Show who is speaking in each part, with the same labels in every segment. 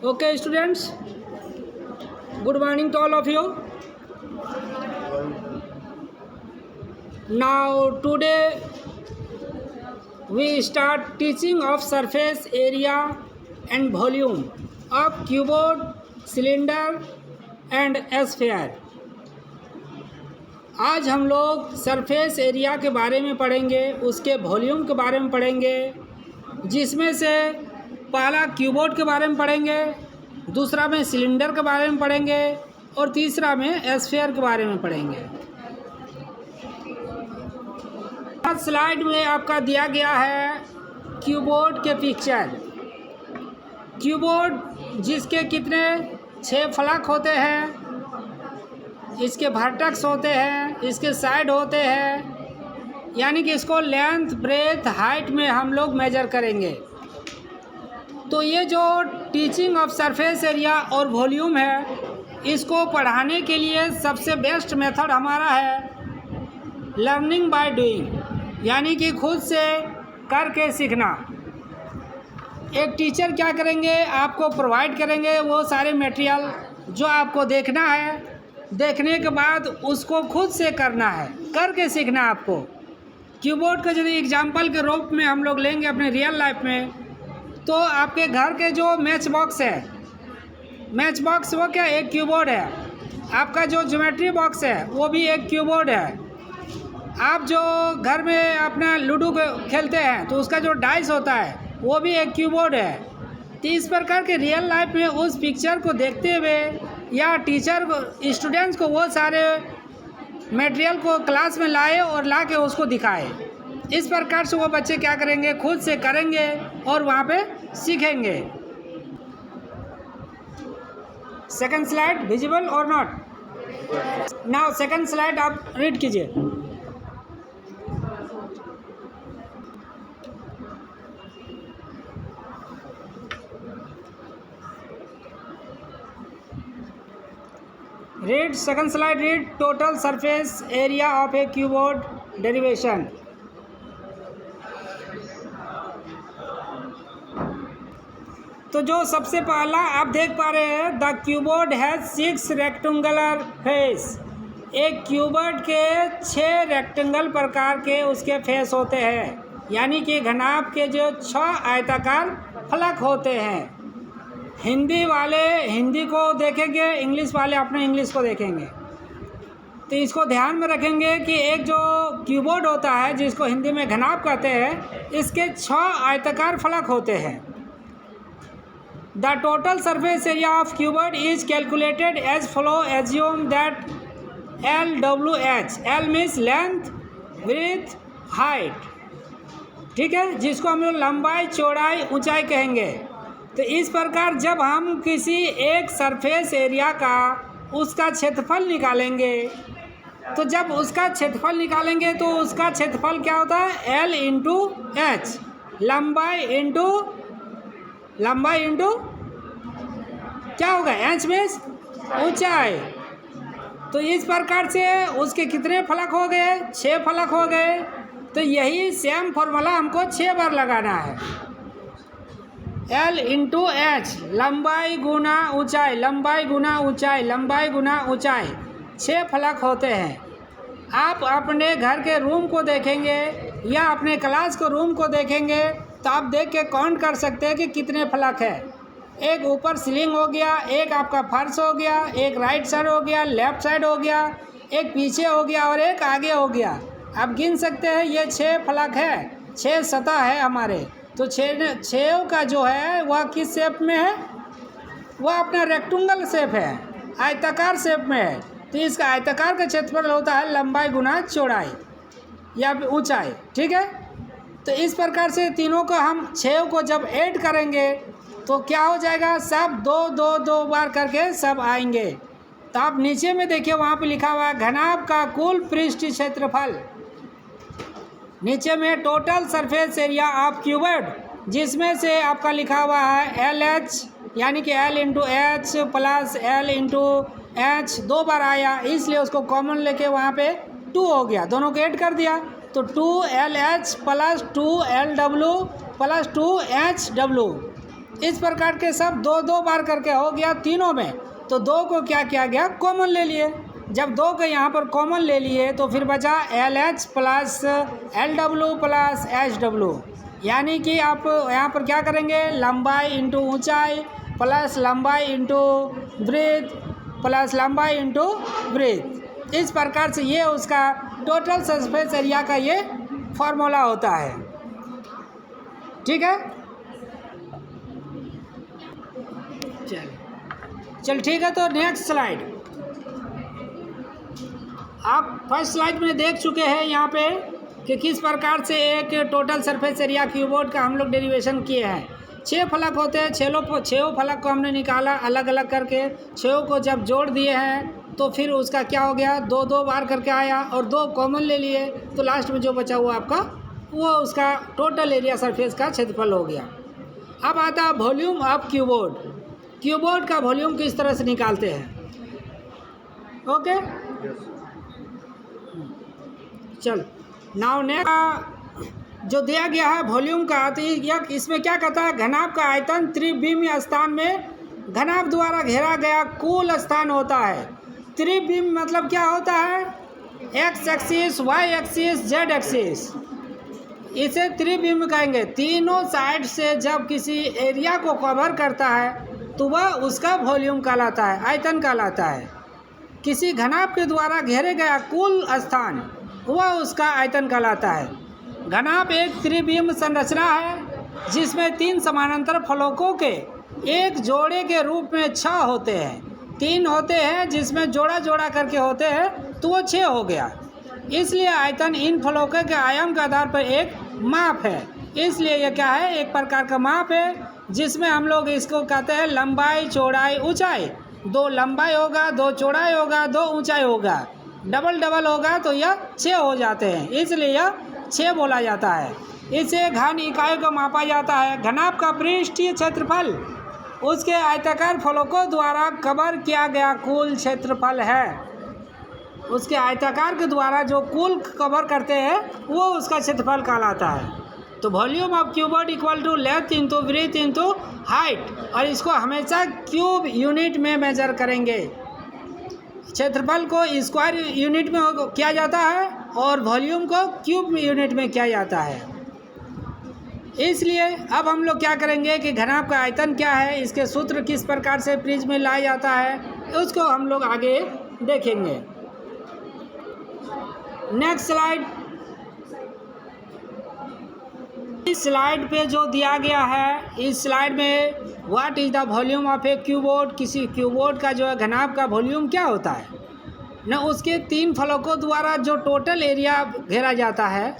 Speaker 1: Okay, students. Good morning to all of you. Now, today we start teaching of surface area and volume of cuboid, cylinder and sphere. आज हम लोग surface area के बारे में पढ़ेंगे, उसके volume के बारे में पढ़ेंगे, जिसमें से पहला क्यूबोर्ड के बारे में पढ़ेंगे, दूसरा में सिलेंडर के बारे में पढ़ेंगे और तीसरा में स्फीयर के बारे में पढ़ेंगे। स्लाइड में आपका दिया गया है क्यूबोर्ड के पिक्चर। क्यूबोर्ड जिसके कितने 6 फलक होते हैं, इसके वर्टेक्स होते हैं, इसके साइड होते हैं, यानी कि इसको लेंथ ब्रेथ हाइट में हम लोग मेजर करेंगे। तो ये जो टीचिंग ऑफ सरफेस एरिया और वॉल्यूम है, इसको पढ़ाने के लिए सबसे बेस्ट मेथड हमारा है लर्निंग बाय डूइंग, यानी कि खुद से करके सीखना। एक टीचर क्या करेंगे, आपको प्रोवाइड करेंगे वो सारे मटेरियल जो आपको देखना है, देखने के बाद उसको खुद से करना है, करके सीखना आपको। कीबोर्ड का यदि एग्जाम्पल के रूप में हम लोग लेंगे अपने रियल लाइफ में, तो आपके घर के जो मैच बॉक्स है, मैच बॉक्स वो क्या एक कीबोर्ड है। आपका जो ज्योमेट्री बॉक्स है वो भी एक कीबोर्ड है। आप जो घर में अपना लूडो खेलते हैं तो उसका जो डाइस होता है वो भी एक कीबोर्ड है। तो इस प्रकार के रियल लाइफ में उस पिक्चर को देखते हुए या टीचर को स्टूडेंट्स को वो सारे मटेरियल को क्लास में लाए और ला के उसको दिखाए। इस प्रकार से वो बच्चे क्या करेंगे, खुद से करेंगे और वहाँ पे सीखेंगे। सेकंड स्लाइड विजिबल और नॉट? नाउ सेकंड स्लाइड आप रीड कीजिए। Read second slide. Read total surface area of a cuboid derivation. तो जो सबसे पहला आप देख पा रहे हैं, the cuboid has 6 rectangular face. एक क्यूबोर्ड के 6 रेक्टेंगल प्रकार के उसके फेस होते हैं, यानी कि घनाभ के जो 6 आयताकार फलक होते हैं। हिंदी वाले हिंदी को देखेंगे, इंग्लिश वाले अपने इंग्लिश को देखेंगे। तो इसको ध्यान में रखेंगे कि एक जो कीबोर्ड होता है जिसको हिंदी में घनाभ कहते हैं, इसके 6 आयताकार फलक होते हैं। The total surface area of keyboard is calculated as follow. Assume that LWH, L means length, breadth, height, ठीक है, जिसको हम लोग लंबाई, चौड़ाई, ऊंचाई कहेंगे। तो इस प्रकार जब हम किसी एक सरफेस एरिया का उसका क्षेत्रफल निकालेंगे, तो जब उसका क्षेत्रफल निकालेंगे तो उसका क्षेत्रफल क्या होता है, L इंटू H, लंबाई इंटू क्या होगा, H में ऊंचाई। तो इस प्रकार से उसके कितने फलक हो गए, 6 फलक हो गए। तो यही सेम फॉर्मूला हमको 6 बार लगाना है। L इंटू H, लंबाई गुना ऊंचाई, लंबाई गुना ऊंचाई, लंबाई गुना ऊंचाई, 6 फलक होते हैं। आप अपने घर के रूम को देखेंगे या अपने क्लास को रूम को देखेंगे तो आप देख के काउंट कर सकते हैं कि कितने फलक है। एक ऊपर सीलिंग हो गया, एक आपका फर्श हो गया, एक राइट साइड हो गया, लेफ्ट साइड हो गया, एक पीछे हो गया और एक आगे हो गया। आप गिन सकते हैं ये 6 फलक है, 6 सतह है हमारे। तो 6 का जो है वह किस शेप में है, वह अपना रेक्टेंगल शेप है, आयताकार शेप में है। तो इसका आयताकार का क्षेत्रफल होता है लंबाई गुना चौड़ाई या ऊंचाई, ठीक है। तो इस प्रकार से तीनों को हम 6 को जब ऐड करेंगे तो क्या हो जाएगा, सब 2 बार करके सब आएंगे। तो आप नीचे में देखिए, वहाँ पे लिखा हुआ है घनाभ का कुल पृष्ठ क्षेत्रफल। नीचे में total surface area of cuboid, जिसमें से आपका लिखा हुआ है LH, यानी कि L into H plus L into H 2 बार आया, इसलिए उसको कॉमन लेके वहाँ पे 2 हो गया, दोनों को ऐड कर दिया। तो 2LH plus 2LW plus 2HW। इस प्रकार के सब दो दो बार करके हो गया तीनों में। तो दो को क्या किया गया, कॉमन ले लिए। जब दो को यहाँ पर कॉमन ले लिए तो फिर बचा LH plus LW plus HW। यानी कि आप यहाँ पर क्या करेंगे, लंबाई इंटू ऊंचाई प्लस लंबाई इंटू ब्रेथ प्लस लंबाई इंटू ब्रेथ। इस प्रकार से ये उसका टोटल सरफेस एरिया का ये फॉर्मूला होता है। ठीक है, चल ठीक है। तो नेक्स्ट स्लाइड, आप फर्स्ट स्लाइड में देख चुके हैं यहाँ पे कि किस प्रकार से एक टोटल सरफेस एरिया क्यूबोर्ड का हम लोग डेरिवेशन किए हैं। 6 फलक होते हैं, 6 फलक को हमने निकाला अलग अलग करके। 6 को जब जोड़ दिए हैं तो फिर उसका क्या हो गया, दो दो बार करके आया और 2 कॉमन ले लिए, तो लास्ट में जो बचा हुआ आपका वो उसका टोटल एरिया सरफेस का क्षेत्रफल हो गया। अब आता है वॉल्यूम ऑफ क्यूबोर्ड। क्यूबोर्ड का वॉल्यूम किस तरह से निकालते हैं। ओके, चल नाउ नेक्स्ट जो दिया गया है वॉल्यूम का, तो इसमें क्या कहता है, घनाभ का आयतन त्रिविमीय स्थान में घनाभ द्वारा घेरा गया कुल स्थान होता है। त्रिविमीय मतलब क्या होता है, X axis, Y axis, Z axis, इसे त्रिविमीय कहेंगे। तीनों साइड से जब किसी एरिया को कवर करता है तो वह उसका वॉल्यूम कहलाता है, आयतन कहलाता है। किसी घनाभ के द्वारा घेरे गया कुल स्थान वह उसका आयतन कहलाता है। घनाभ एक त्रिविमीय संरचना है जिसमें 3 समानांतर फलकों के एक जोड़े के रूप में 6 होते हैं। 3 होते हैं जिसमें जोड़ा जोड़ा करके होते हैं तो वो 6 हो गया। इसलिए आयतन इन फलकों के आयाम के आधार पर एक माप है। इसलिए यह क्या है, एक प्रकार का माप है जिसमें हम लोग इसको कहते हैं लंबाई चौड़ाई ऊंचाई। 2 लंबाई होगा, 2 चौड़ाई होगा, 2 ऊंचाई होगा, डबल डबल होगा तो यह 6 हो जाते हैं, इसलिए यह 6 बोला जाता है। इसे घन इकाई को मापा जाता है। घनाभ का पृष्ठीय क्षेत्रफल उसके आयताकार फलकों द्वारा कवर किया गया कुल क्षेत्रफल है। उसके आयताकार के द्वारा जो कुल कवर करते हैं वो उसका क्षेत्रफल कहलाता है। तो volume of cuboid equal to length into breadth into height, और इसको हमेशा क्यूब यूनिट में मेजर करेंगे। क्षेत्रफल को स्क्वायर यूनिट में किया जाता है और वॉल्यूम को क्यूब यूनिट में किया जाता है। इसलिए अब हम लोग क्या करेंगे कि घनाभ का आयतन क्या है, इसके सूत्र किस प्रकार से प्रिज्म में लाया जाता है, उसको हम लोग आगे देखेंगे। नेक्स्ट स्लाइड, इस स्लाइड पे जो दिया गया है, इस स्लाइड में what is the volume of a cuboid, किसी क्यूबोर्ड का जो है घनाभ का वॉल्यूम क्या होता है ना, उसके 3 फलकों द्वारा जो टोटल एरिया घेरा जाता है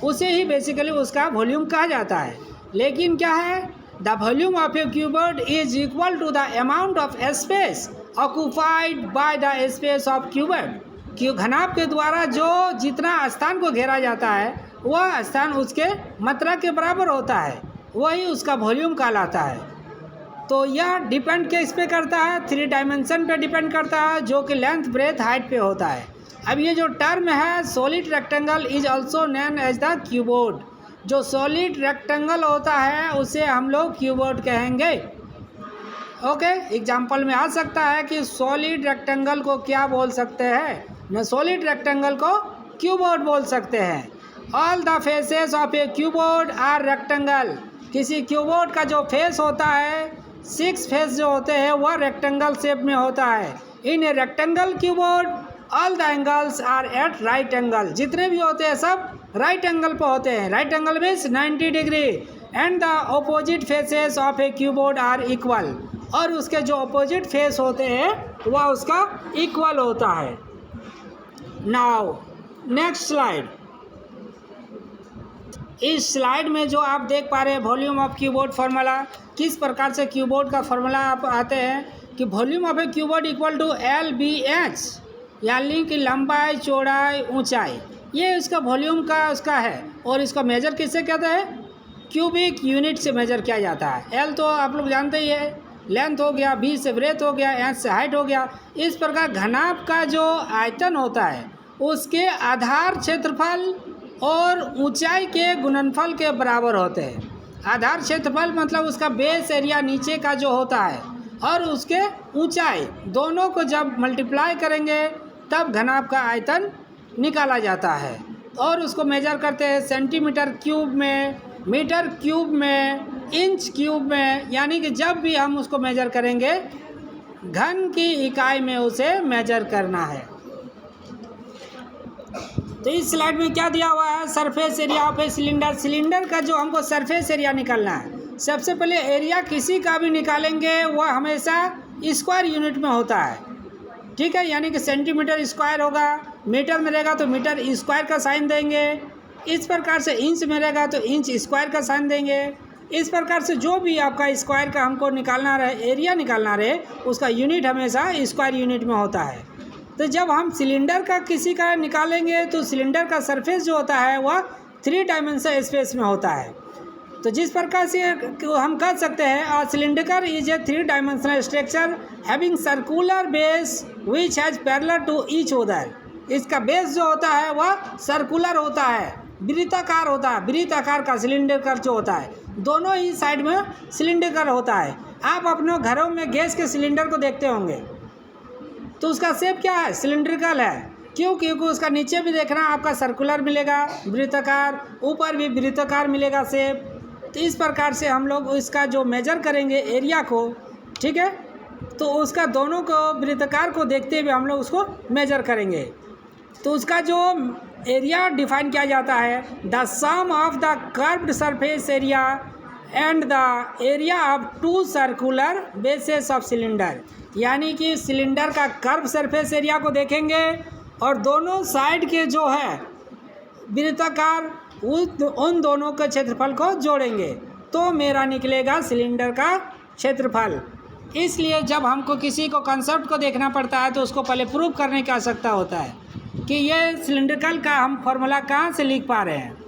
Speaker 1: उसे ही बेसिकली उसका वॉल्यूम कहा जाता है। लेकिन क्या है, the volume of a cuboid is equal to the amount of space occupied by the space of cuboid. क्यों घनाभ के द्वारा जो जितना स्थान को घेरा जाता है वह स्थान उसके मात्रा के बराबर होता है, वही उसका वॉल्यूम कहलाता है। तो यह डिपेंड किस पे करता है, 3 डायमेंशन पे डिपेंड करता है, जो कि लेंथ ब्रेथ हाइट पे होता है। अब ये जो टर्म है solid rectangle is also known as the cuboid, जो सॉलिड रेक्टेंगल होता है उसे हम लोग क्यूबोर्ड कहेंगे। ओके, एग्जाम्पल में आ सकता है कि सॉलिड रेक्टेंगल को क्या बोल सकते हैं, न सॉलिड रेक्टेंगल को क्यूबोर्ड बोल सकते हैं। All the faces of a cuboid are rectangle, किसी क्यूबोर्ड का जो फेस होता है, 6 फेस जो होते हैं वह रेक्टेंगल शेप में होता है। In a rectangle cuboid all the angles are at right angle, जितने भी होते हैं सब राइट एंगल पर होते हैं। Right angle means 90 degree. And the opposite faces of a cuboid are equal, और उसके जो अपोजिट फेस होते हैं वह उसका इक्वल होता है। नाउ नेक्स्ट स्लाइड, इस स्लाइड में जो आप देख पा रहे हैं वॉल्यूम ऑफ क्यूबोर्ड फार्मूला, किस प्रकार से क्यूबोर्ड का फार्मूला आप आते हैं कि volume of a cuboid equal to LBH, यानी कि लंबाई चौड़ाई ऊंचाई, ये उसका वॉल्यूम का उसका है। और इसका मेजर किससे कहते हैं, क्यूबिक यूनिट से मेजर किया जाता है। L तो आप लोग जानते ही है, लेंथ हो गया, B से ब्रेथ हो गया, H से हाइट हो गया। इस प्रकार घनाभ का जो आयतन होता है उसके आधार क्षेत्रफल और ऊंचाई के गुणनफल के बराबर होते हैं। आधार क्षेत्रफल मतलब उसका बेस एरिया नीचे का जो होता है और उसके ऊंचाई, दोनों को जब मल्टीप्लाई करेंगे तब घनाभ का आयतन निकाला जाता है। और उसको मेजर करते हैं सेंटीमीटर क्यूब में, मीटर क्यूब में, इंच क्यूब में, यानी कि जब भी हम उसको मेजर करेंगे घन की इकाई में उसे मेजर करना है। तो इस स्लाइड में क्या दिया हुआ है, surface area of a cylinder. Cylinder का जो हमको सरफेस एरिया निकालना है, सबसे पहले एरिया किसी का भी निकालेंगे वह हमेशा स्क्वायर यूनिट में होता है, ठीक है। यानी कि सेंटीमीटर स्क्वायर होगा, मीटर में रहेगा तो मीटर स्क्वायर का साइन देंगे, इस प्रकार से इंच में रहेगा तो इंच स्क्वायर का साइन देंगे। इस प्रकार से जो भी आपका स्क्वायर का हमको निकालना रहे, एरिया निकालना रहे, उसका यूनिट हमेशा स्क्वायर यूनिट में होता है। तो जब हम सिलेंडर का किसी का निकालेंगे तो सिलेंडर का सरफेस जो होता है वह 3 डायमेंशनल स्पेस में होता है। तो जिस प्रकार से हम कह सकते हैं cylinder is a 3 dimensional structure having circular base which has parallel to each other. इसका बेस जो होता है वह सर्कुलर होता है, वृत्ताकार होता है। वृत्त आकार का सिलेंडर जो होता है, दोनों ही साइड में सिलेंडर होता है। आप अपने घरों में गैस के सिलेंडर को देखते होंगे तो उसका शेप क्या है, सिलिंड्रिकल है। क्यों? क्योंकि उसका नीचे भी देखना आपका सर्कुलर मिलेगा, वृत्ताकार, ऊपर भी वृत्ताकार मिलेगा शेप। तो इस प्रकार से हम लोग इसका जो मेजर करेंगे एरिया को, ठीक है, तो उसका दोनों को वृत्ताकार को देखते हुए हम लोग उसको मेजर करेंगे। तो उसका जो एरिया डिफाइन किया जाता है, the sum of the curved surface area and the area of 2 circular bases of cylinder. यानी कि सिलेंडर का कर्व सरफेस एरिया को देखेंगे और दोनों साइड के जो है वृत्ताकार उन दोनों के क्षेत्रफल को जोड़ेंगे तो मेरा निकलेगा सिलेंडर का क्षेत्रफल। इसलिए जब हमको किसी को कंसेप्ट को देखना पड़ता है तो उसको पहले प्रूव करने की आवश्यकता होता है कि ये सिलेंड्रिकल का हम फॉर्मूला कहाँ से लिख पा रहे हैं।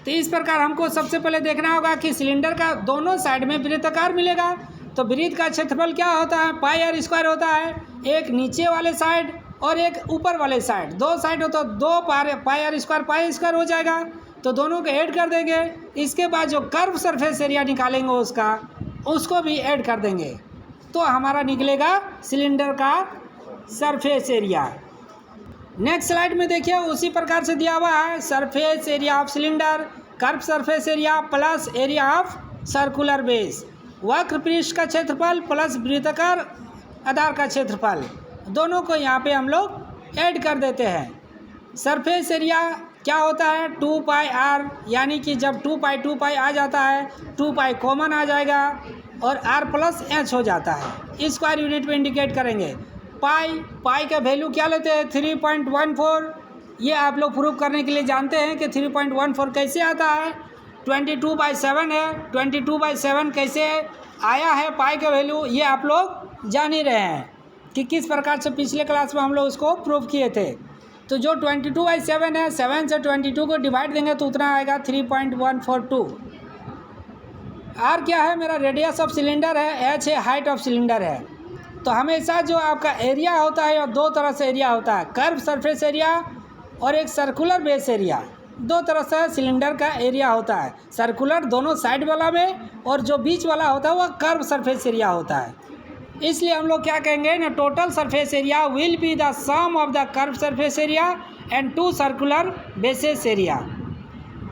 Speaker 1: तो इस प्रकार हमको सबसे पहले देखना होगा कि सिलेंडर का दोनों साइड में वृत्ताकार मिलेगा। तो वृत्त का क्षेत्रफल क्या होता है, पाई आर स्क्वायर होता है। एक नीचे वाले साइड और एक ऊपर वाले साइड, 2 साइड हो तो 2 पाई आर स्क्वायर हो जाएगा। तो दोनों को ऐड कर देंगे। इसके बाद जो कर्व सरफेस एरिया निकालेंगे उसको भी ऐड कर देंगे तो हमारा निकलेगा सिलेंडर का सरफेस एरिया। नेक्स्ट स्लाइड में देखिए उसी प्रकार से दिया हुआ है, surface area of cylinder, curve surface area plus area of circular base. वक्र पृष्ठ का क्षेत्रफल प्लस वृत्ताकार आधार का क्षेत्रफल, दोनों को यहाँ पे हम लोग ऐड कर देते हैं। सरफेस एरिया क्या होता है, 2 पाई आर, यानी कि जब 2 पाई आ जाता है 2 पाई कॉमन आ जाएगा और आर प्लस एच हो जाता है। स्क्वायर यूनिट में इंडिकेट करेंगे। पाई का वैल्यू क्या लेते हैं, 3.14। ये आप लोग प्रूव करने के लिए जानते हैं कि 3.14 कैसे आता है, 22/7 है। 22/7 कैसे आया है पाई का वैल्यू, ये आप लोग जान ही रहे हैं कि किस प्रकार से पिछले क्लास में हम लोग उसको प्रूव किए थे। तो जो 22/7 है, 7 से 22 को डिवाइड देंगे तो उतना आएगा 3.142। आर क्या है, मेरा रेडियस ऑफ सिलेंडर है, एच है हाइट ऑफ सिलेंडर है। तो हमेशा जो आपका एरिया होता है और 2 तरह से एरिया होता है, कर्व सरफेस एरिया और एक सर्कुलर बेस एरिया। 2 तरह से सिलेंडर का एरिया होता है, सर्कुलर दोनों साइड वाला में और जो बीच वाला होता है वह कर्व सरफेस एरिया होता है। इसलिए हम लोग क्या कहेंगे ना, total surface area will be the sum of the curve surface area and 2 circular bases area.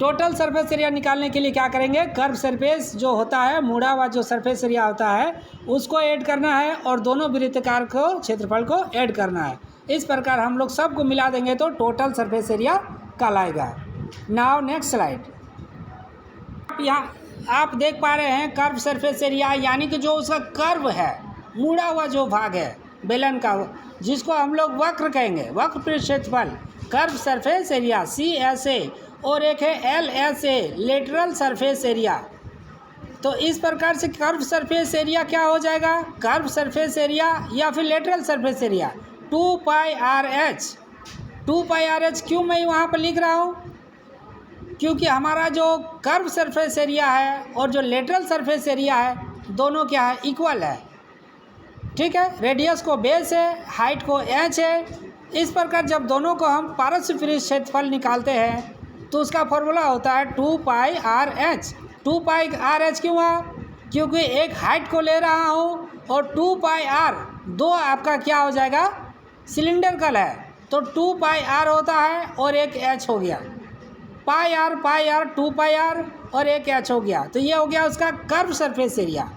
Speaker 1: Total surface area निकालने के लिए क्या करेंगे, कर्व सरफेस जो होता है, मुड़ा हुआ जो सरफेस एरिया होता है उसको ऐड करना है और दोनों वृत्ताकार को क्षेत्रफल को ऐड करना है। इस प्रकार हम लोग सबको मिला देंगे तो टोटल सरफेस एरिया कहलाएगा। Now next slide. यहाँ आप देख पा रहे हैं कर्व सरफेस एरिया, यानी कि जो उसका कर्व है, मुड़ा हुआ जो भाग है बेलन का, जिसको हम लोग वक्र कहेंगे, वक्र पृष्ठ क्षेत्रफल, कर्व सरफेस एरिया CSA, और एक है LSA, लेटरल सरफेस एरिया। तो इस प्रकार से कर्व सरफेस एरिया क्या हो जाएगा, कर्व सरफेस एरिया या फिर लेटरल सरफेस एरिया 2 पाई RH। 2 पाई RH क्यों मैं वहाँ पर लिख रहा हूँ, क्योंकि हमारा जो कर्व सरफेस एरिया है और जो लेटरल सरफेस एरिया है दोनों क्या है, इक्वल है। ठीक है, रेडियस को बेस है, हाइट को एच है। इस प्रकार जब दोनों को हम पारस्परिक क्षेत्रफल निकालते हैं तो उसका फॉर्मूला होता है 2 पाई RH। 2 पाई आर एच क्यों हुआ? क्योंकि एक हाइट को ले रहा हूँ और 2 पाई आर दो आपका क्या हो जाएगा, सिलिंडरिकल है, तो 2 पाई आर होता है और एक एच हो गया, पाई आर 2 पाई आर और एक एच हो गया। तो ये हो गया उसका कर्व सरफेस एरिया।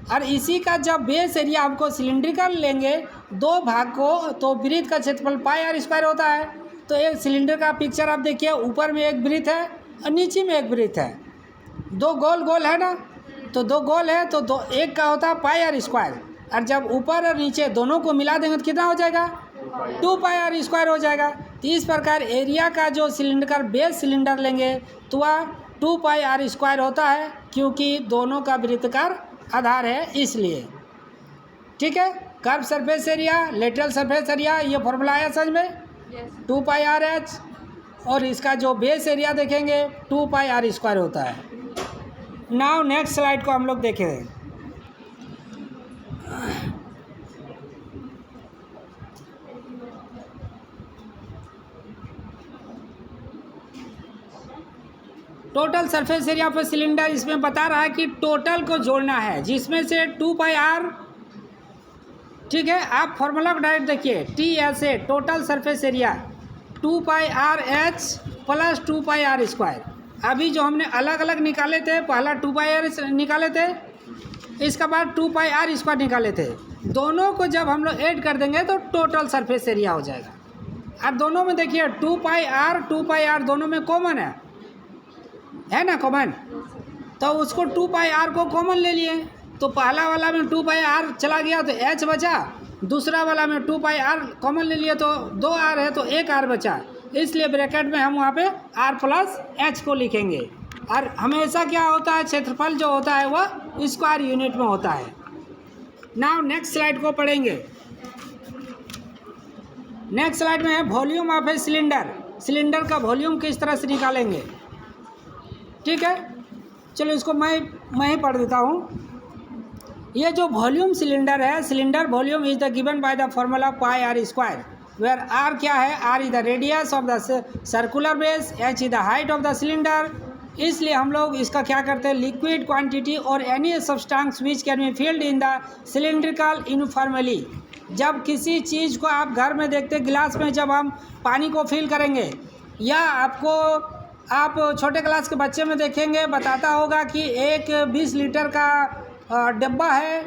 Speaker 1: और इसी का जब बेस एरिया हमको सिलिंड्रिकल लेंगे दो भाग को, तो ब्रीथ का क्षेत्रफल पाई आर स्क्वायर होता है। तो एक सिलेंडर का पिक्चर आप देखिए, ऊपर में एक ब्रीथ है और नीचे में एक ब्रीथ है, दो गोल गोल है ना, तो दो गोल है तो दो एक का होता है पाई आर स्क्वायर, और जब ऊपर और नीचे दोनों को मिला देंगे तो कितना हो जाएगा, 2 पाई आर स्क्वायर हो जाएगा। तो इस प्रकार एरिया का जो सिलेंडर का बेस सिलेंडर लेंगे तो वह 2 पाई आर स्क्वायर होता है, क्योंकि दोनों का वृत्ताकार आधार है इसलिए। ठीक है, curve surface area, lateral surface area, ये फॉर्मूला आया समझ में, 2 पाई आर एच, और इसका जो बेस एरिया देखेंगे 2 पाई आर स्क्वायर होता है। नाउ नेक्स्ट स्लाइड को हम लोग देखें। टोटल सरफेस एरिया पर सिलेंडर इसमें बता रहा है कि टोटल को जोड़ना है, जिसमें से 2 पाई आर, ठीक है, आप फॉर्मूला को डायरेक्ट देखिए, T S A total surface area 2 pi r h plus 2 pi are square. अभी जो हमने अलग अलग निकाले थे, पहला 2 पाई आर निकाले थे, इसके बाद 2 पाई आर स्क्वायर निकाले थे, दोनों को जब हम लोग ऐड कर देंगे तो टोटल सरफेस एरिया हो जाएगा। और दोनों में देखिए 2 पाई आर दोनों में कॉमन है ना, कॉमन, तो उसको 2 पाई आर को कॉमन ले लिए, तो पहला वाला में 2 पाई आर चला गया तो एच बचा, दूसरा वाला में 2 पाई आर कॉमन ले लिए तो 2 आर है तो 1 आर बचा, इसलिए ब्रैकेट में हम वहाँ पे आर प्लस एच को लिखेंगे। और हमेशा क्या होता है, क्षेत्रफल जो होता है वह स्क्वायर यूनिट में होता है। नाउ नेक्स्ट स्लाइड को पढ़ेंगे। नेक्स्ट स्लाइड में है volume of a cylinder, cylinder का वॉल्यूम किस तरह से निकालेंगे। ठीक है, चलो इसको मैं ही पढ़ देता हूँ। ये जो वॉल्यूम सिलेंडर है, cylinder volume is the given by the formula pi are square, where r क्या है, r is the radius of the circular base, h is the height of the cylinder. इसलिए हम लोग इसका क्या करते हैं, लिक्विड क्वांटिटी और any substance which can be filled in the cylindrical uniformly. जब किसी चीज़ को आप घर में देखते गिलास में, जब हम पानी को फिल करेंगे, या आप छोटे क्लास के बच्चे में देखेंगे बताता होगा कि एक 20 लीटर का डब्बा है,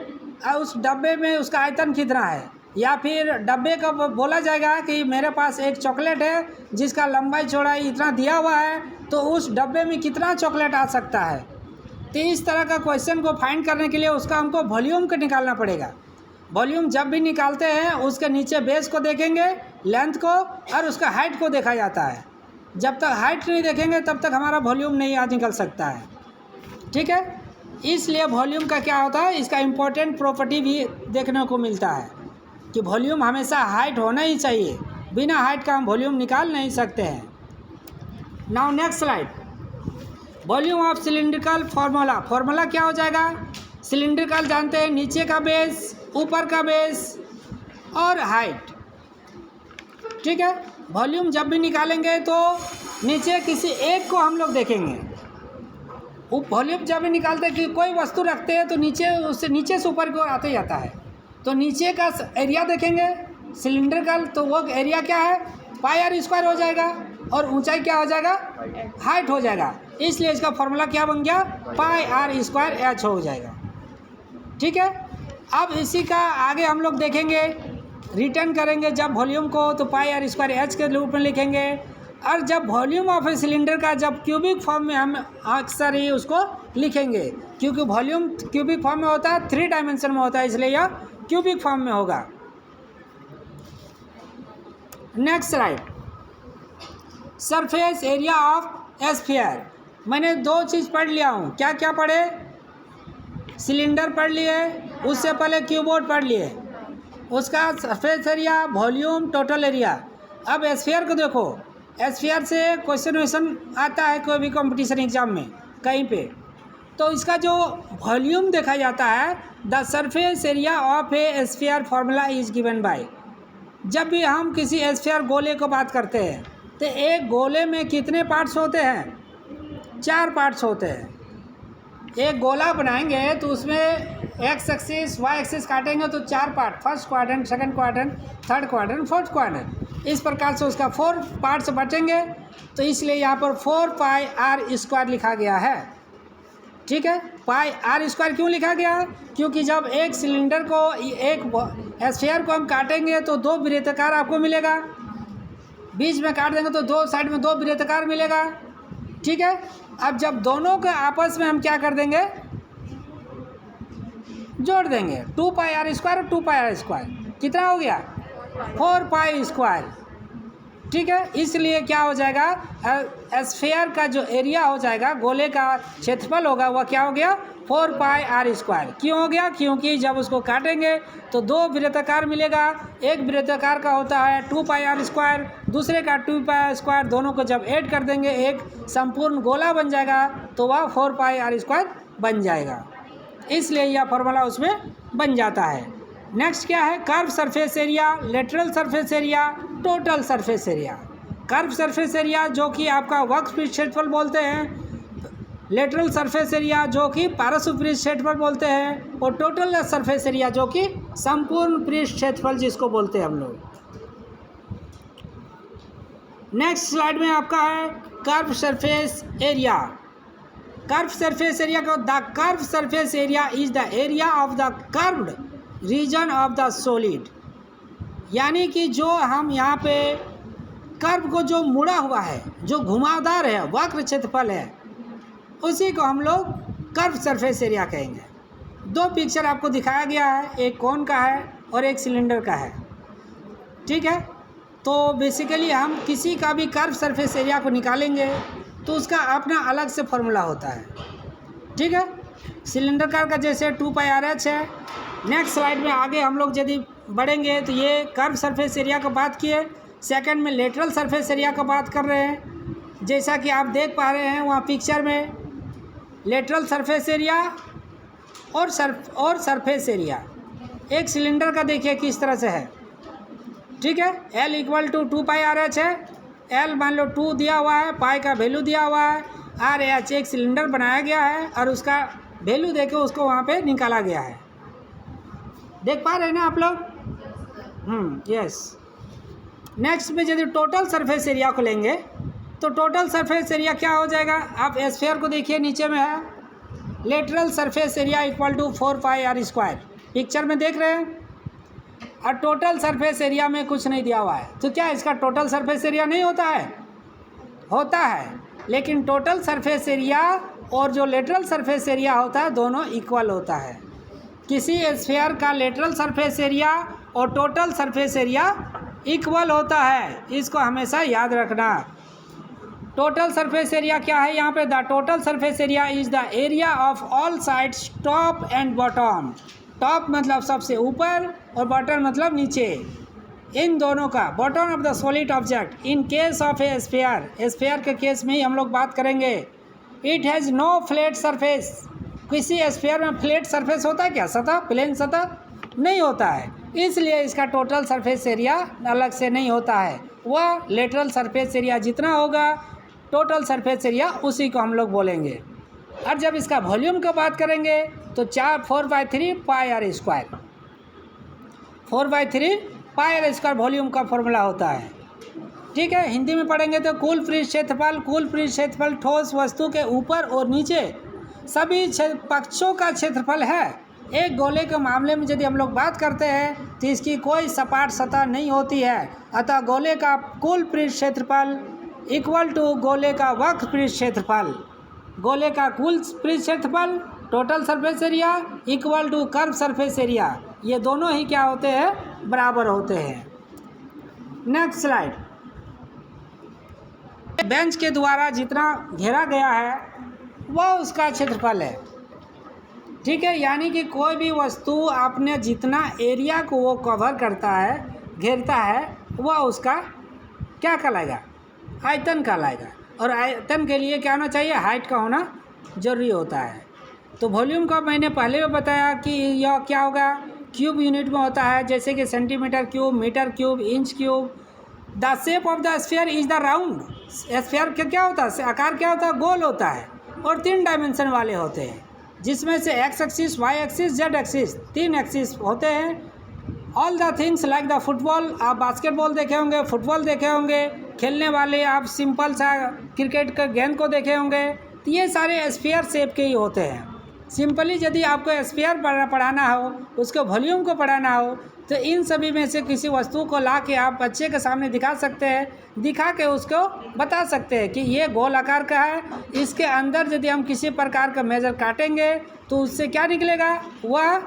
Speaker 1: उस डब्बे में उसका आयतन कितना है, या फिर डब्बे का बोला जाएगा कि मेरे पास एक चॉकलेट है जिसका लंबाई चौड़ाई इतना दिया हुआ है, तो उस डब्बे में कितना चॉकलेट आ सकता है। तो इस तरह का क्वेश्चन को फाइंड करने के लिए उसका हमको वॉल्यूम को निकालना पड़ेगा। वॉल्यूम जब भी निकालते हैं उसके नीचे बेस को देखेंगे, लेंथ को, और उसका हाइट को देखा जाता है। जब तक हाइट नहीं देखेंगे तब तक हमारा वॉल्यूम नहीं आज निकल सकता है। ठीक है, इसलिए वॉल्यूम का क्या होता है, इसका इम्पोर्टेंट प्रॉपर्टी भी देखने को मिलता है कि वॉल्यूम हमेशा हाइट होना ही चाहिए, बिना हाइट का हम वॉल्यूम निकाल नहीं सकते हैं। Now next slide, volume of cylindrical formula क्या हो जाएगा, सिलिंड्रिकल जानते हैं, नीचे का बेस, ऊपर का बेस और हाइट। ठीक है, वॉल्यूम जब भी निकालेंगे तो नीचे किसी एक को हम लोग देखेंगे। वॉल्यूम जब भी निकालते हैं कि कोई वस्तु रखते हैं तो नीचे, उससे नीचे से ऊपर की ओर आते जाता है, तो नीचे का एरिया देखेंगे सिलेंडर का, तो वो एरिया क्या है, पाई आर स्क्वायर हो जाएगा, और ऊंचाई क्या हो जाएगा, हाइट हो जाएगा। इसलिए इसका फॉर्मूला क्या बन गया, पाई आर स्क्वायर एच हो जाएगा। ठीक है, अब इसी का आगे हम लोग देखेंगे, रिटर्न करेंगे जब वॉल्यूम को, तो पाई आर स्क्वायर एच के रूप में लिखेंगे। और जब वॉल्यूम ऑफ ए सिलेंडर का जब क्यूबिक फॉर्म में हम अक्सर ही उसको लिखेंगे, क्योंकि वॉल्यूम क्यूबिक फॉर्म में होता है, 3 डायमेंशन में होता है, इसलिए यह क्यूबिक फॉर्म में होगा। Next slide, surface area of sphere. मैंने 2 चीज़ पढ़ लिया हूँ, क्या क्या पढ़े, सिलेंडर पढ़ लिए, उससे पहले क्यूबोर्ड पढ़ लिए, उसका surface area, volume, total area. अब एस्फीयर को देखो, एस्फीयर से क्वेश्चन आता है कोई भी कंपटीशन एग्जाम में कहीं पे, तो इसका जो वॉल्यूम देखा जाता है, the surface area of a sphere formula is given by. जब भी हम किसी एस्फीयर गोले को बात करते हैं तो एक गोले में कितने पार्ट्स होते हैं, 4 पार्ट्स होते हैं। एक गोला बनाएंगे तो उसमें एक्स एक्सिस वाई एक्सिस काटेंगे तो 4 part, first quadrant, second quadrant, third quadrant, fourth quadrant, इस प्रकार से उसका 4 पार्ट से बचेंगे। तो इसलिए यहाँ पर 4 पाई आर स्क्वायर लिखा गया है। ठीक है, पाई आर स्क्वायर क्यों लिखा गया? क्योंकि जब एक सिलेंडर को, एक स्फीयर को हम काटेंगे तो 2 वृत्ताकार आपको मिलेगा, बीच में काट देंगे तो 2 साइड में 2 वृत्ताकार मिलेगा। ठीक है, अब जब दोनों के आपस में हम क्या कर देंगे, जोड़ देंगे, 2 पाई आर स्क्वायर और 2 पाई आर स्क्वायर कितना हो गया, 4 पाई स्क्वायर। ठीक है, इसलिए क्या हो जाएगा, स्फीयर का जो एरिया हो जाएगा, गोले का क्षेत्रफल होगा, वह क्या हो गया, 4 पाई आर स्क्वायर। क्यों हो गया? क्योंकि जब उसको काटेंगे तो 2 वृत्ताकार मिलेगा, एक वृत्ताकार का होता है 2 पाई आर स्क्वायर, दूसरे का 2 पाई आर स्क्वायर, दोनों को जब ऐड कर देंगे एक संपूर्ण गोला बन जाएगा, तो वह 4 पाई आर स्क्वायर बन जाएगा। इसलिए यह फॉर्मूला उसमें बन जाता है। नेक्स्ट क्या है, curve surface area, lateral surface area, total surface area. Curve surface area जो कि आपका वक्र पृष्ठ क्षेत्रफल बोलते हैं, लेटरल सरफेस एरिया जो कि पार्श्व पृष्ठ क्षेत्रफल बोलते हैं, और टोटल सरफेस एरिया जो कि संपूर्ण पृष्ठ क्षेत्रफल जिसको बोलते हैं हम लोग। नेक्स्ट स्लाइड में आपका है curve surface area. Curve surface area को, the curve surface area is the area of the curved region of the solid. यानी कि जो हम यहाँ पे कर्व को जो मुड़ा हुआ है, जो घुमावदार है, वक्र क्षेत्रफल है, उसी को हम लोग कर्व सरफेस एरिया कहेंगे। 2 पिक्चर आपको दिखाया गया है, एक कोन का है और एक सिलेंडर का है। ठीक है, तो बेसिकली हम किसी का भी कर्व सरफेस एरिया को निकालेंगे तो उसका अपना अलग से फॉर्मूला होता है। ठीक है, सिलेंडर का जैसे 2 पाई आर एच है। नेक्स्ट स्लाइड में आगे हम लोग यदि बढ़ेंगे तो ये कर्व सरफेस एरिया का बात किए, सेकंड में लेटरल सरफेस एरिया का बात कर रहे हैं। जैसा कि आप देख पा रहे हैं वहाँ पिक्चर में, लेटरल सरफेस एरिया और सरफेस एरिया एक सिलेंडर का देखिए किस तरह से है। ठीक है, L equal to 2 pi r h है, L मान लो 2 दिया हुआ है, पाई का वैल्यू दिया हुआ है, आर एच एक सिलेंडर बनाया गया है और उसका वैल्यू देके उसको वहाँ पे निकाला गया है। देख पा रहे हैं ना आप लोग? यस। नेक्स्ट में यदि टोटल सरफेस एरिया को लेंगे तो टोटल सरफेस एरिया क्या हो जाएगा, आप स्फीयर को देखिए नीचे में है, lateral surface area equal to 4 pi are square, picture में देख रहे हैं। और टोटल सरफेस एरिया में कुछ नहीं दिया हुआ है, तो क्या इसका टोटल सरफेस एरिया नहीं होता है? होता है, लेकिन टोटल सरफेस एरिया और जो लेटरल सरफेस एरिया होता है दोनों इक्वल होता है। किसी स्फीयर का लेटरल सरफेस एरिया और टोटल सरफेस एरिया इक्वल होता है, इसको हमेशा याद रखना। टोटल सरफेस एरिया क्या है यहाँ पे, the total surface area is the area of all sides top and bottom. Top मतलब सबसे ऊपर और बॉटम मतलब नीचे, इन दोनों का, bottom of the solid object in case of a sphere. Sphere के केस में ही हम लोग बात करेंगे। It has no flat surface. किसी स्फीयर में फ्लैट सरफेस होता है क्या, सतह, प्लेन सतह नहीं होता है, इसलिए इसका टोटल सरफेस एरिया अलग से नहीं होता है। वह लेटरल सरफेस एरिया जितना होगा टोटल सरफेस एरिया उसी को हम लोग बोलेंगे। और जब इसका वॉल्यूम की बात करेंगे तो 4/3 pi are square, 4/3 pi are square volume का फॉर्मूला होता है। ठीक है, हिंदी में पढ़ेंगे तो कुल पृष्ठ क्षेत्रफल, कुल पृष्ठ क्षेत्रफल ठोस वस्तु के ऊपर और नीचे सभी पक्षों का क्षेत्रफल है। एक गोले के मामले में यदि हम लोग बात करते हैं तो इसकी कोई सपाट सतह नहीं होती है, अतः गोले का कुल पृष्ठ क्षेत्रफल इक्वल टू गोले का वक्र पृष्ठ क्षेत्रफल। गोले का कुल पृष्ठ क्षेत्रफल total surface area equal to curve surface area, ये दोनों ही क्या होते हैं, बराबर होते हैं। नेक्स्ट स्लाइड, बेंच के द्वारा जितना घेरा गया है वह उसका क्षेत्रफल है। ठीक है, यानी कि कोई भी वस्तु आपने जितना एरिया को वो कवर करता है, घेरता है, वह उसका क्या कहलाएगा, आयतन कहलाएगा। और आयतन के लिए क्या होना चाहिए, हाइट का होना जरूरी होता है। तो वॉल्यूम का मैंने पहले भी बताया कि यह क्या होगा, क्यूब यूनिट में होता है, जैसे कि centimetre cube, metre cube, inch cube. The shape of the sphere is the round. Sphere क्या होता है, आकार क्या होता है, गोल होता है और 3 डायमेंशन वाले होते हैं। जिसमें से X axis, Y axis, Z axis, 3 axis होते हैं। All the things like the football, आप बास्केटबॉल देखे होंगे, फुटबॉल देखे होंगे, खेलने वाले आप सिंपल सा क्रिकेट का गेंद को देखे होंगे, तो ये सारे स्फीयर शेप के ही होते हैं। सिंपली यदि आपको स्फीयर पढ़ाना हो, उसके वॉल्यूम को पढ़ाना हो, तो इन सभी में से किसी वस्तु को ला के आप बच्चे के सामने दिखा सकते हैं, दिखा के उसको बता सकते हैं कि ये गोल आकार का है, इसके अंदर यदि हम किसी प्रकार का मेजर काटेंगे तो उससे क्या निकलेगा, वह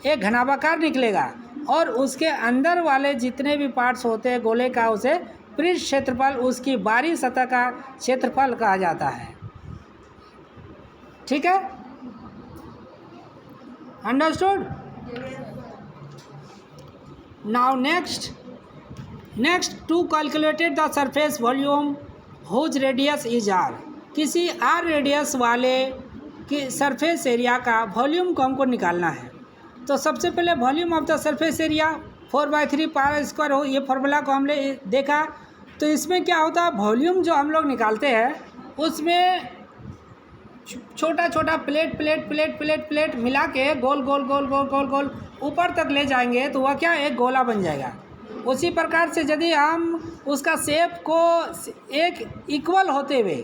Speaker 1: एक घनाभाकार निकलेगा, और उसके अंदर वाले जितने भी पार्ट्स होते हैं गोले का, उसे पृष्ठ क्षेत्रफल, उसकी बाहरी सतह का क्षेत्रफल कहा जाता है। ठीक है, understood. Now next to calculated the surface volume whose radius is r, किसी आर रेडियस वाले कि सरफेस एरिया का वॉल्यूम को हमको निकालना है। तो सबसे पहले volume of the surface area 4/3 pi square हो, ये फार्मूला को हमने देखा। तो इसमें क्या होता है, वॉल्यूम जो हम लोग निकालते हैं उसमें छोटा छोटा प्लेट मिला के गोल गोल गोल गोल गोल गोल ऊपर तक ले जाएंगे तो वह क्या, एक गोला बन जाएगा। उसी प्रकार से यदि हम उसका शेप को एक इक्वल होते हुए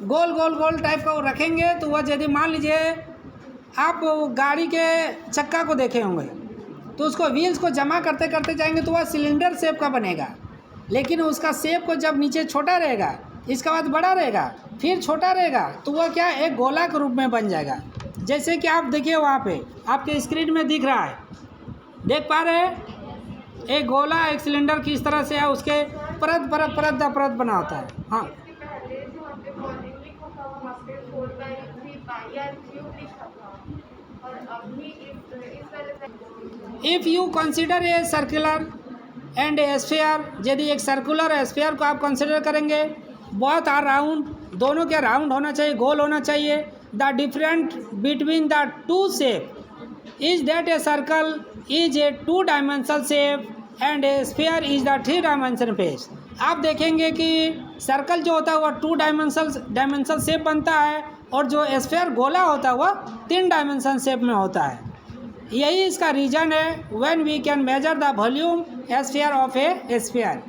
Speaker 1: गोल गोल गोल टाइप का रखेंगे तो वह, यदि मान लीजिए आप गाड़ी के चक्का को देखे होंगे तो उसको व्हील्स को जमा करते करते जाएंगे तो वह सिलेंडर शेप का बनेगा, लेकिन उसका शेप को जब नीचे छोटा रहेगा, इसके बाद बड़ा रहेगा, फिर छोटा रहेगा, तो वह क्या, एक गोला के रूप में बन जाएगा। जैसे कि आप देखिए वहाँ पे आपके स्क्रीन में दिख रहा है, देख पा रहे हैं, एक गोला एक सिलेंडर किस तरह से है, उसके परत परत परत द परत बना होता है। हाँ, if you consider a circular and A sphere, यदि एक सर्कुलर स्फीयर को आप कंसिडर करेंगे, बोथ आर राउंड, दोनों के राउंड होना चाहिए, गोल होना चाहिए। The different between the two shape is that a circle is a 2 dimensional shape and A sphere is the 3 dimensional face. आप देखेंगे कि सर्कल जो होता है वह 2 डायमेंशनल शेप बनता है, और जो स्फीयर गोला होता है वह 3 डायमेंशन शेप में होता है। यही इसका रीज़न है when we can measure the volume sphere of a sphere.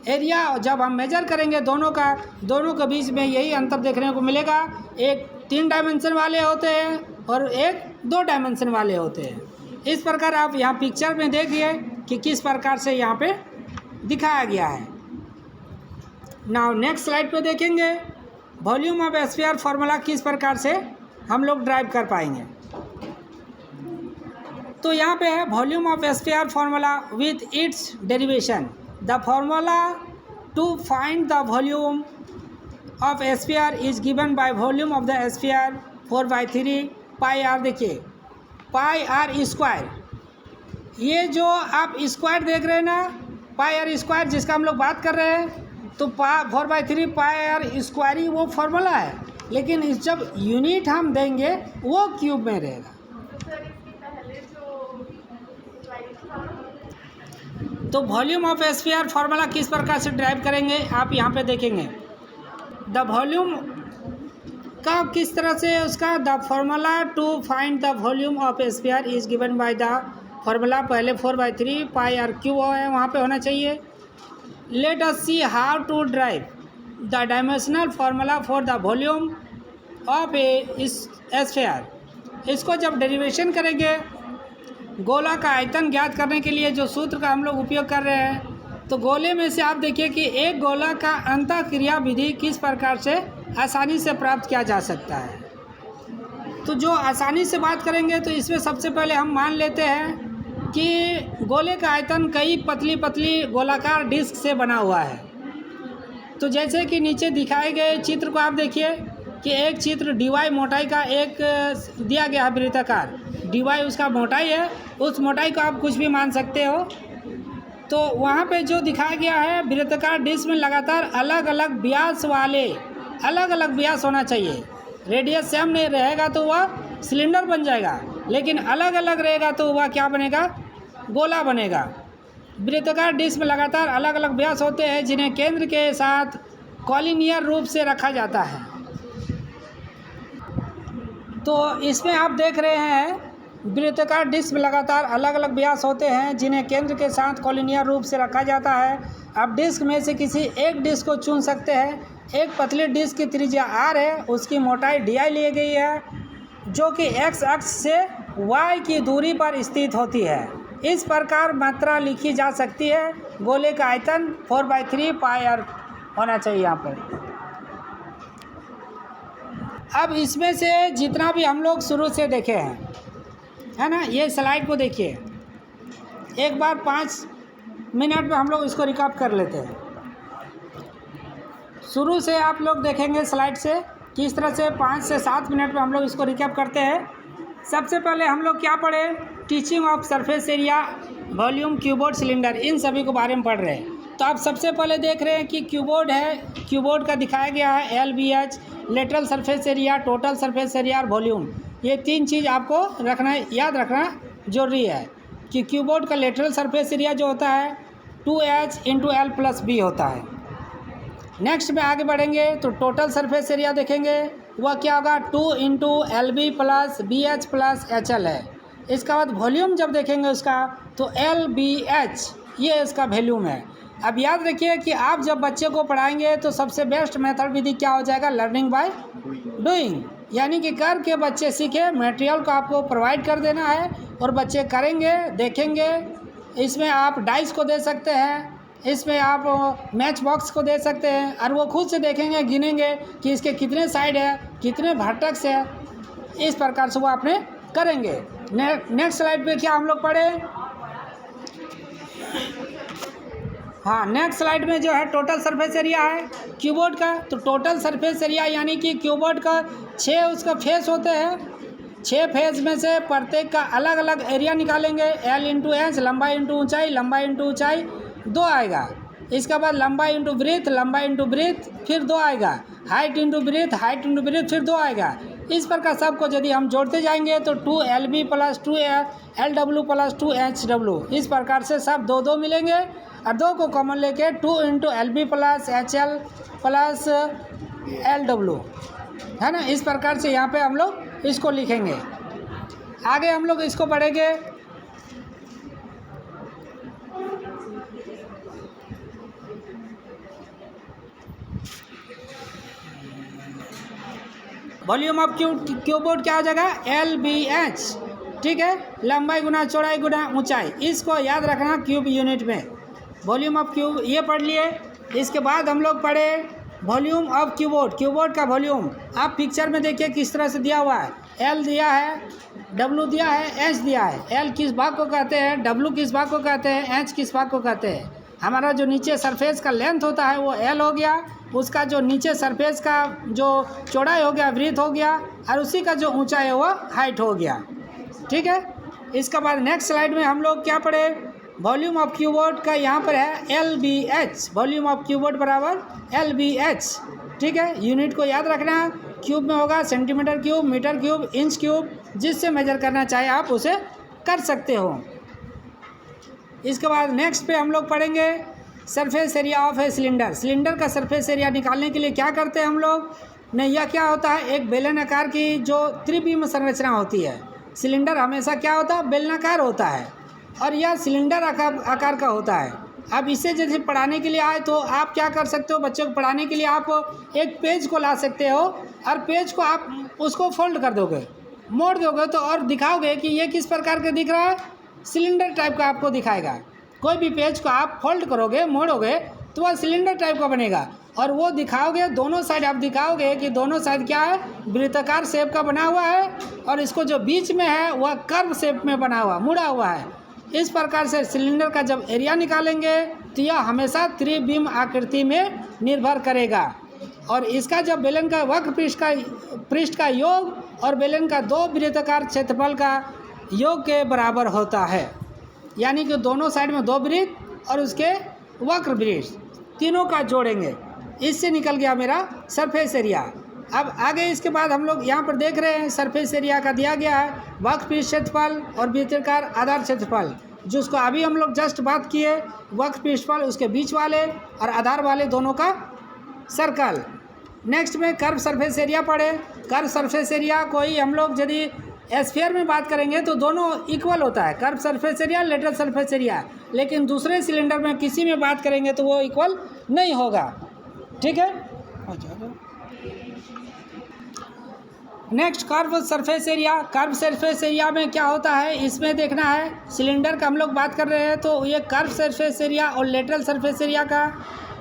Speaker 1: Area जब हम मेजर करेंगे दोनों के बीच में यही अंतर देखने को मिलेगा, एक 3 डायमेंशन वाले होते हैं और एक 2 डायमेंशन वाले होते हैं। इस प्रकार आप यहाँ पिक्चर में देखिए कि किस प्रकार से यहाँ पे दिखाया गया है। नाउ नेक्स्ट स्लाइड पे देखेंगे वॉल्यूम ऑफ स्फीयर फार्मूला किस प्रकार से हम लोग ड्राइव कर पाएंगे। तो यहाँ पे है volume of sphere formula with its derivation. The formula to find the volume of sphere is given by volume of the sphere 4/3 pi r. देखिए पाई आर स्क्वायर, ये जो आप स्क्वायर देख रहे हैं ना, पाई आर स्क्वायर जिसका हम लोग बात कर रहे हैं, तो 4/3 पाई आर स्क्वायर ही वो फार्मूला है, लेकिन जब यूनिट हम देंगे वो क्यूब में रहेगा। तो वॉल्यूम ऑफ स्फीयर फार्मूला किस प्रकार से ड्राइव करेंगे आप यहाँ पे देखेंगे। द वॉल्यूम का किस तरह से उसका, the formula to find the volume of sphere is given by the formula, पहले 4/3 पाई आर क्यूब है वहाँ पे होना चाहिए। Let us see how to drive the dimensional formula for the volume of a sphere. इसको जब derivation करेंगे, गोला का आयतन ज्ञात करने के लिए जो सूत्र का हम लोग उपयोग कर रहे हैं, तो गोले में से आप देखिए कि एक गोला का अंतःक्रिया विधि किस प्रकार से आसानी से प्राप्त किया जा सकता है। तो जो आसानी से बात करेंगे तो इसमें सबसे पहले हम मान लेते हैं कि गोले का आयतन कई पतली पतली गोलाकार डिस्क से बना हुआ है। तो जैसे कि नीचे दिखाए गए चित्र को आप देखिए कि एक चित्र dy मोटाई का एक दिया गया है वृत्ताकार, dy उसका मोटाई है, उस मोटाई को आप कुछ भी मान सकते हो। तो वहाँ पे जो दिखाया गया है वृत्ताकार डिस्क में लगातार अलग अलग व्यास वाले अलग अलग व्यास होना चाहिए। रेडियस सेम नहीं रहेगा तो वह सिलेंडर बन जाएगा, लेकिन अलग अलग रहेगा तो वह क्या बनेगा, गोला बनेगा। वृत्ताकार डिस्क में लगातार अलग अलग व्यास होते हैं जिन्हें केंद्र के साथ कॉलिनियर रूप से रखा जाता है। तो इसमें आप देख रहे हैं वृत्ताकार डिस्क में लगातार अलग अलग व्यास होते हैं जिन्हें केंद्र के साथ कोलिनियर रूप से रखा जाता है। अब डिस्क में से किसी एक डिस्क को चुन सकते हैं। एक पतली डिस्क की त्रिज्या r है, उसकी मोटाई di ली गई है जो कि x अक्ष से y की दूरी पर स्थित होती है। इस प्रकार मात्रा लिखी जा सकती है। गोले का आयतन 4/3 पाई r होना चाहिए यहाँ पर। अब इसमें से जितना भी हम लोग शुरू से देखे हैं, है ना, ये स्लाइड को देखिए एक बार 5 मिनट में हम लोग इसको रिकैप कर लेते हैं। शुरू से आप लोग देखेंगे स्लाइड से किस तरह से 5 से 7 मिनट में हम लोग इसको रिकैप करते हैं। सबसे पहले हम लोग क्या पढ़े? Teaching of surface area, volume, cuboid, cylinder, इन सभी के बारे में पढ़ रहे हैं। तो आप सबसे पहले देख रहे हैं कि क्यूबोर्ड है, क्यूबोर्ड का दिखाया गया है LBH, lateral surface area, total surface area और वॉल्यूम। ये 3 चीज़ आपको रखना, याद रखना जरूरी है कि क्यूबोर्ड का लेटरल सरफेस एरिया जो होता है 2H × L+B होता है। नेक्स्ट में आगे बढ़ेंगे तो टोटल सरफेस एरिया देखेंगे, वह क्या होगा 2 × LB + BH + HL है। इसका बाद वॉल्यूम जब देखेंगे उसका तो LBH, ये इसका वॉल्यूम है। अब याद रखिए कि आप जब बच्चे को पढ़ाएंगे तो सबसे बेस्ट मेथड विधि क्या हो जाएगा? लर्निंग बाय डूइंग, यानी कि करके बच्चे सीखे। मटेरियल को आपको प्रोवाइड कर देना है और बच्चे करेंगे, देखेंगे। इसमें आप डाइस को दे सकते हैं, इसमें आप मैच बॉक्स को दे सकते हैं और वो खुद से देखेंगे, गिनेंगे कि इसके कितने साइड है, कितने वर्टेक्स है। इस प्रकार से वो आपने करेंगे। नेक्स्ट स्लाइड पे क्या हम लोग पढ़े? हाँ, नेक्स्ट स्लाइड में जो है टोटल सरफेस एरिया है कीबोर्ड का। तो टोटल सरफेस एरिया यानी कि कीबोर्ड का 6 उसका फेस होते हैं। 6 फेस में से प्रत्येक का अलग अलग एरिया निकालेंगे। L × H, लंबाई × ऊंचाई, लंबाई × ऊंचाई 2 आएगा। इसके बाद लंबाई × ब्रीथ, लंबाई × ब्रीथ फिर 2 आएगा। हाइट × ब्रीथ, हाइट × ब्रीथ फिर 2 आएगा। इस प्रकार सबको यदि हम जोड़ते जाएंगे तो 2LB + 2LW + 2HW, इस प्रकार से सब 2 मिलेंगे और 2 को कॉमन लेके 2 × LB + HL + LW, है ना। इस प्रकार से यहाँ पे हम लोग इसको लिखेंगे। आगे हम लोग इसको पढ़ेंगे। वॉल्यूम ऑफ क्यूबोर्ड क्या हो जाएगा? LBH, ठीक है, लंबाई गुना चौड़ाई गुना ऊंचाई। इसको याद रखना क्यूब यूनिट में। वॉल्यूम ऑफ क्यूब ये पढ़ लिए। इसके बाद हम लोग पढ़े वॉल्यूम ऑफ कीबोर्ड। कीबोर्ड का वॉल्यूम आप पिक्चर में देखिए किस तरह से दिया हुआ है। L दिया है, W दिया है, H दिया है। L किस भाग को कहते हैं, W किस भाग को कहते हैं, H किस भाग को कहते हैं। हमारा जो नीचे सरफेस का लेंथ होता है वो L हो गया, उसका जो नीचे सरफेस का जो चौड़ाई हो गया ब्रीथ हो गया, और उसी का जो ऊंचाई है वो हाइट हो गया, ठीक है। इसके बाद नेक्स्ट स्लाइड में हम लोग क्या पढ़े? वॉल्यूम ऑफ क्यूबोर्ड का यहाँ पर है LBH, वॉल्यूम ऑफ क्यूबोर्ड बराबर LBH, ठीक है। यूनिट को याद रखना, क्यूब में होगा centimetre cube, metre cube, inch cube, जिससे मेजर करना चाहे आप उसे कर सकते हो। इसके बाद नेक्स्ट पे हम लोग पढ़ेंगे surface area of a cylinder. Cylinder का सरफेस एरिया निकालने के लिए क्या करते हैं हम लोग? नहीं, यह क्या होता है? एक बेलन आकार की जो त्रिविम संरचना होती है। सिलेंडर हमेशा क्या होता है? बेलनाकार होता है और यह सिलेंडर आकार का होता है। अब इसे जैसे पढ़ाने के लिए आए तो आप क्या कर सकते हो? बच्चों को पढ़ाने के लिए आप एक पेज को ला सकते हो और पेज को आप उसको फोल्ड कर दोगे, मोड़ दोगे तो और दिखाओगे कि ये किस प्रकार का दिख रहा है, सिलेंडर टाइप का आपको दिखाएगा। कोई भी पेज को आप फोल्ड करोगे, मोड़ोगे तो वह सिलेंडर टाइप का बनेगा और वो दिखाओगे, दोनों साइड आप दिखाओगे कि दोनों साइड क्या है, वृत्ताकार शेप का बना हुआ है और इसको जो बीच में है वह कर्व शेप में बना हुआ, मुड़ा हुआ है। इस प्रकार से सिलेंडर का जब एरिया निकालेंगे तो यह हमेशा त्रिविम आकृति में निर्भर करेगा और इसका जब बेलन का वक्र पृष्ठ का योग और बेलन का 2 वृत्ताकार क्षेत्रफल का योग के बराबर होता है, यानी कि दोनों साइड में 2 वृत्त और उसके वक्र वृत्त तीनों का जोड़ेंगे। इससे निकल गया मेरा सरफेस एरिया। अब आगे इसके बाद हम लोग यहाँ पर देख रहे हैं सरफेस एरिया का दिया गया है वक्र पृष्ठ क्षेत्रफल और वृत्ताकार आधार क्षेत्रफल, जिसको अभी हम लोग जस्ट बात किए। वक्र पृष्ठफल उसके बीच वाले और आधार वाले दोनों का सर्कल, नेक्स्ट में कर्व सरफेस एरिया पढ़े। कर्व सरफेस एरिया कोई हम लोग यदि एस्फीयर में बात करेंगे तो दोनों इक्वल होता है, curve surface area, lateral surface area. लेकिन दूसरे सिलेंडर में किसी में बात करेंगे तो वो इक्वल नहीं होगा। ठीक है। Next curve surface area. Curve surface area में क्या होता है, इसमें देखना है सिलेंडर का हम लोग बात कर रहे हैं तो ये कर्व सरफेस एरिया और लेटरल सरफेस एरिया का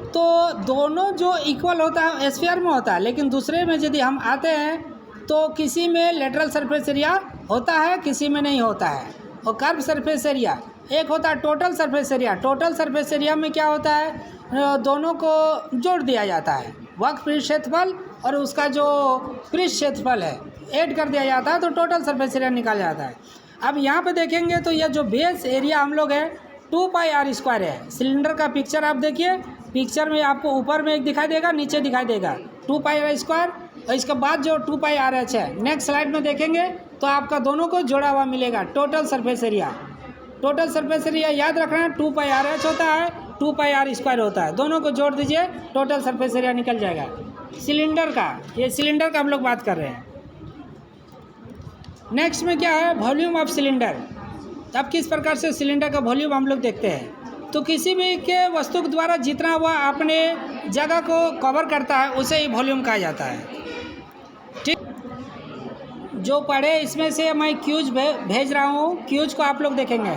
Speaker 1: तो दोनों जो इक्वल होता है एस्फीयर में होता है, लेकिन दूसरे में यदि हम आते हैं तो किसी में लेटरल सरफेस एरिया होता है, किसी में नहीं होता है। और कर्व सरफेस एरिया एक होता है total surface area. Total surface area में क्या होता है, दोनों को जोड़ दिया जाता है, वक्र पृष्ठ क्षेत्रफल और उसका जो पृष्ठ क्षेत्रफल है ऐड कर दिया जाता है तो टोटल सरफेस एरिया निकाल जाता है। अब यहाँ पे देखेंगे तो यह जो बेस एरिया हम लोग है 2πr² है। सिलेंडर का पिक्चर आप देखिए, पिक्चर में आपको ऊपर में एक दिखाई देगा, नीचे दिखाई देगा 2πr² और इसके बाद जो 2πrh है। नेक्स्ट स्लाइड में देखेंगे तो आपका दोनों को जोड़ा हुआ मिलेगा total surface area. Total surface area याद रखना है 2πrh होता है, 2πr² होता है, दोनों को जोड़ दीजिए टोटल सरफेस एरिया निकल जाएगा। सिलेंडर का, ये सिलेंडर का हम लोग बात कर रहे हैं। नेक्स्ट में क्या है, वॉल्यूम ऑफ सिलेंडर। अब किस प्रकार से सिलेंडर का वॉल्यूम हम लोग देखते हैं तो किसी भी के वस्तु के द्वारा जितना वह अपने जगह को कवर करता है उसे ही वॉल्यूम कहा जाता है। ठीक, जो पढ़े इसमें से मैं क्यूज भेज रहा हूँ, क्यूज को आप लोग देखेंगे।